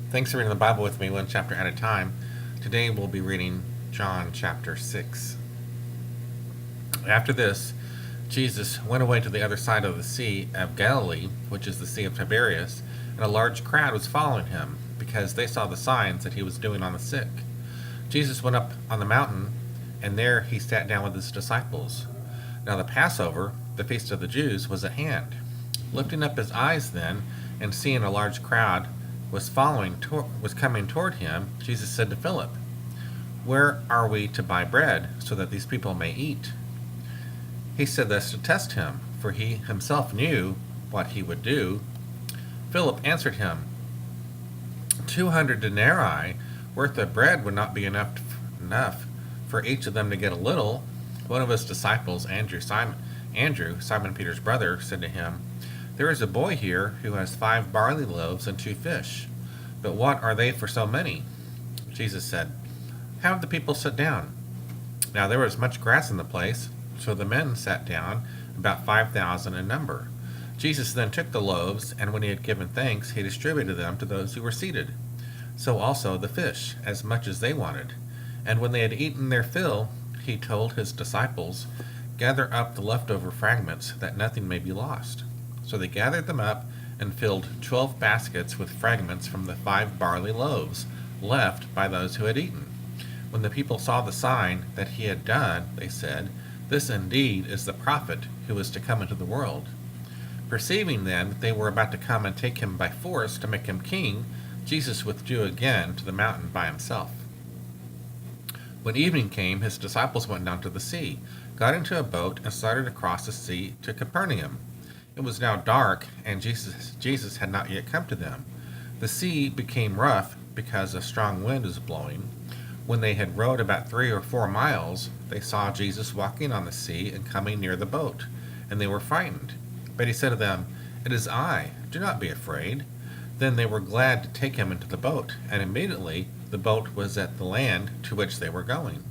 Thanks for reading the Bible with me one chapter at a time. Today we'll be reading John chapter 6. After this, Jesus went away to the other side of the Sea of Galilee, which is the Sea of Tiberias, and a large crowd was following him, because they saw the signs that he was doing on the sick. Jesus went up on the mountain, and there he sat down with his disciples. Now the Passover, the feast of the Jews, was at hand. Lifting up his eyes then, and seeing a large crowd was coming toward him, Jesus said to Philip, "Where are we to buy bread, so that these people may eat?" He said this to test him, for he himself knew what he would do. Philip answered him, 200 denarii worth of bread would not be enough for each of them to get a little. One of his disciples, Andrew, Simon Peter's brother, said to him, "There is a boy here who has 5 barley loaves and 2 fish. But what are they for so many?" Jesus said, "Have the people sit down." Now there was much grass in the place, so the men sat down, about 5,000 in number. Jesus then took the loaves, and when he had given thanks, he distributed them to those who were seated. So also the fish, as much as they wanted. And when they had eaten their fill, he told his disciples, "Gather up the leftover fragments, that nothing may be lost." So they gathered them up and filled 12 baskets with fragments from the 5 barley loaves left by those who had eaten. When the people saw the sign that he had done, they said, "This indeed is the prophet who is to come into the world." Perceiving then that they were about to come and take him by force to make him king, Jesus withdrew again to the mountain by himself. When evening came, his disciples went down to the sea, got into a boat, and started across the sea to Capernaum. It was now dark, and Jesus had not yet come to them. The sea became rough because a strong wind was blowing. When they had rowed about 3 or 4 miles, they saw Jesus walking on the sea and coming near the boat, and they were frightened. But he said to them, "It is I, do not be afraid." Then they were glad to take him into the boat, and immediately the boat was at the land to which they were going.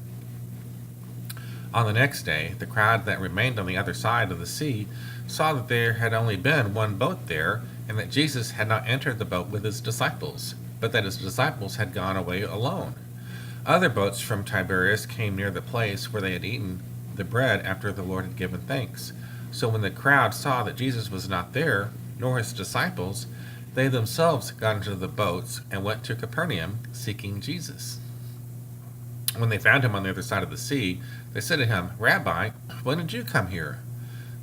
On the next day, the crowd that remained on the other side of the sea saw that there had only been one boat there, and that Jesus had not entered the boat with his disciples, but that his disciples had gone away alone. Other boats from Tiberias came near the place where they had eaten the bread after the Lord had given thanks. So when the crowd saw that Jesus was not there, nor his disciples, they themselves got into the boats and went to Capernaum, seeking Jesus. When they found him on the other side of the sea, they said to him, "Rabbi, when did you come here?"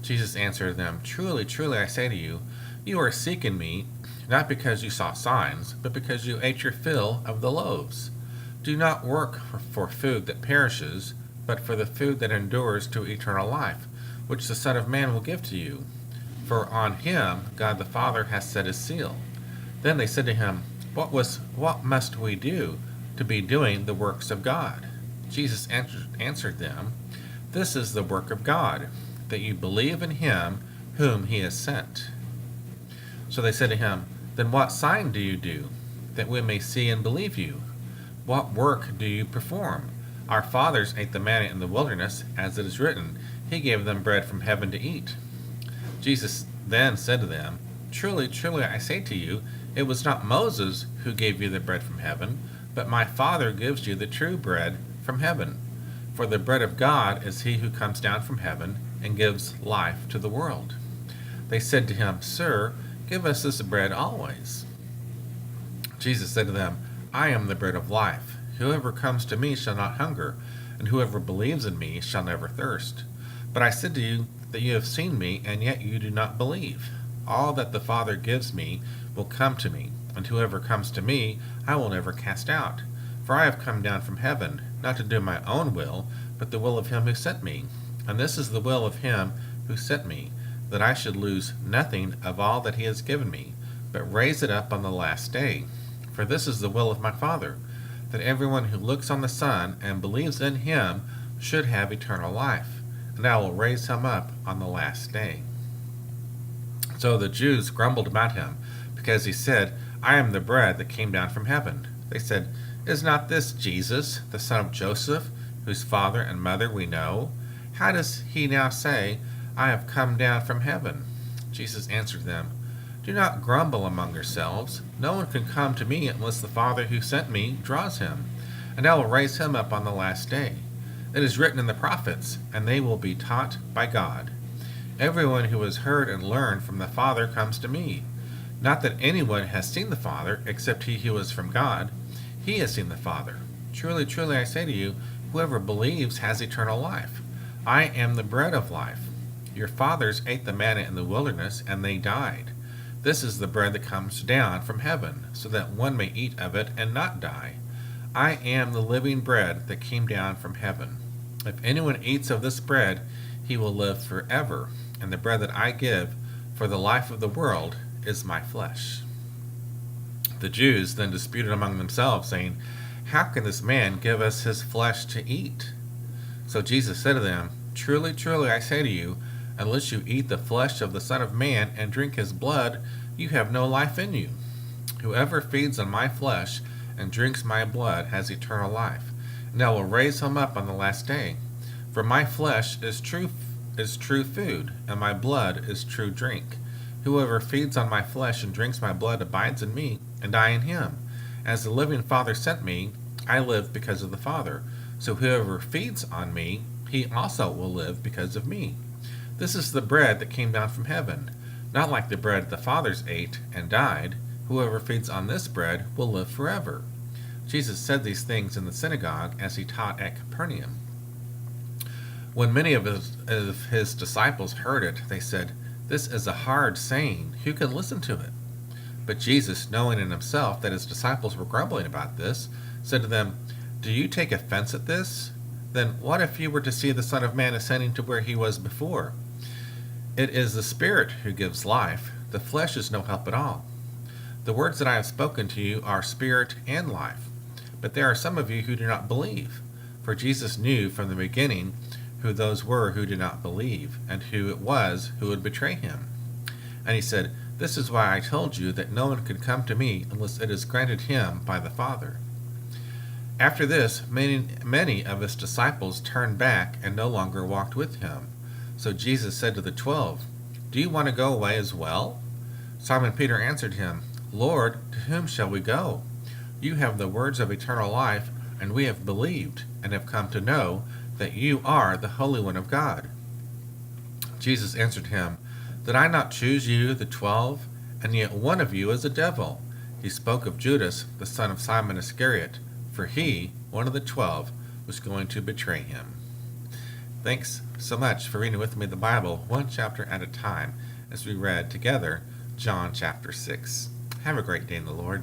Jesus answered them, "Truly, truly, I say to you, you are seeking me, not because you saw signs, but because you ate your fill of the loaves. Do not work for food that perishes, but for the food that endures to eternal life, which the Son of Man will give to you. For on him God the Father has set his seal." Then they said to him, What must we do to be doing the works of God?" Jesus answered them, "This is the work of God, that you believe in him whom he has sent." So they said to him, "Then what sign do you do, that we may see and believe you? What work do you perform? Our fathers ate the manna in the wilderness, as it is written, he gave them bread from heaven to eat." Jesus then said to them, "Truly, truly, I say to you, it was not Moses who gave you the bread from heaven, but my Father gives you the true bread from heaven. For the bread of God is he who comes down from heaven and gives life to the world." They said to him, "Sir, give us this bread always." Jesus said to them, "I am the bread of life. Whoever comes to me shall not hunger, and whoever believes in me shall never thirst. But I said to you that you have seen me, and yet you do not believe. All that the Father gives me will come to me, and whoever comes to me I will never cast out. For I have come down from heaven, not to do my own will, but the will of him who sent me. And this is the will of him who sent me, that I should lose nothing of all that he has given me, but raise it up on the last day. For this is the will of my Father, that everyone who looks on the Son and believes in him should have eternal life, and I will raise him up on the last day." So the Jews grumbled about him, because he said, "I am the bread that came down from heaven." They said, "Is not this Jesus, the son of Joseph, whose father and mother we know? How does he now say, 'I have come down from heaven'?" Jesus answered them, Do not grumble among yourselves. No one can come to me unless the Father who sent me draws him, and I will raise him up on the last day. It is written in the prophets, and they will be taught by God. Everyone who has heard and learned from the Father comes to me. Not that anyone has seen the Father, except he who is from God. He has seen the Father. Truly, truly, I say to you, whoever believes has eternal life. I am the bread of life. Your fathers ate the manna in the wilderness, and they died. This is the bread that comes down from heaven, so that one may eat of it and not die. I am the living bread that came down from heaven. If anyone eats of this bread, he will live forever, and the bread that I give for the life of the world is my flesh. The Jews then disputed among themselves, saying, How can this man give us his flesh to eat? So Jesus said to them, Truly, truly, I say to you, unless you eat the flesh of the Son of Man and drink his blood, you have no life in you. Whoever feeds on my flesh and drinks my blood has eternal life, and I will raise him up on the last day. For my flesh is true food, and my blood is true drink. Whoever feeds on my flesh and drinks my blood abides in me, and I in him. As the living Father sent me, I live because of the Father. So whoever feeds on me, he also will live because of me. This is the bread that came down from heaven, not like the bread the fathers ate and died. Whoever feeds on this bread will live forever. Jesus said these things in the synagogue as he taught at Capernaum. When many of his disciples heard it, they said, This is a hard saying. Who can listen to it? But Jesus, knowing in himself that his disciples were grumbling about this, said to them, Do you take offense at this? Then what if you were to see the Son of Man ascending to where he was before? It is the Spirit who gives life. The flesh is no help at all. The words that I have spoken to you are spirit and life. But there are some of you who do not believe. For Jesus knew from the beginning who those were who did not believe, and who it was who would betray him. And he said, This is why I told you that no one could come to me unless it is granted him by the Father. After this, many of his disciples turned back and no longer walked with him. So Jesus said to the 12, Do you want to go away as well? Simon Peter answered him, Lord, to whom shall we go? You have the words of eternal life, and we have believed, and have come to know that you are the Holy One of God. Jesus answered him, Did I not choose you, the 12, and yet one of you is a devil? He spoke of Judas, the son of Simon Iscariot, for he, one of the 12, was going to betray him. Thanks so much for reading with me the Bible, one chapter at a time, as we read together John chapter 6. Have a great day in the Lord.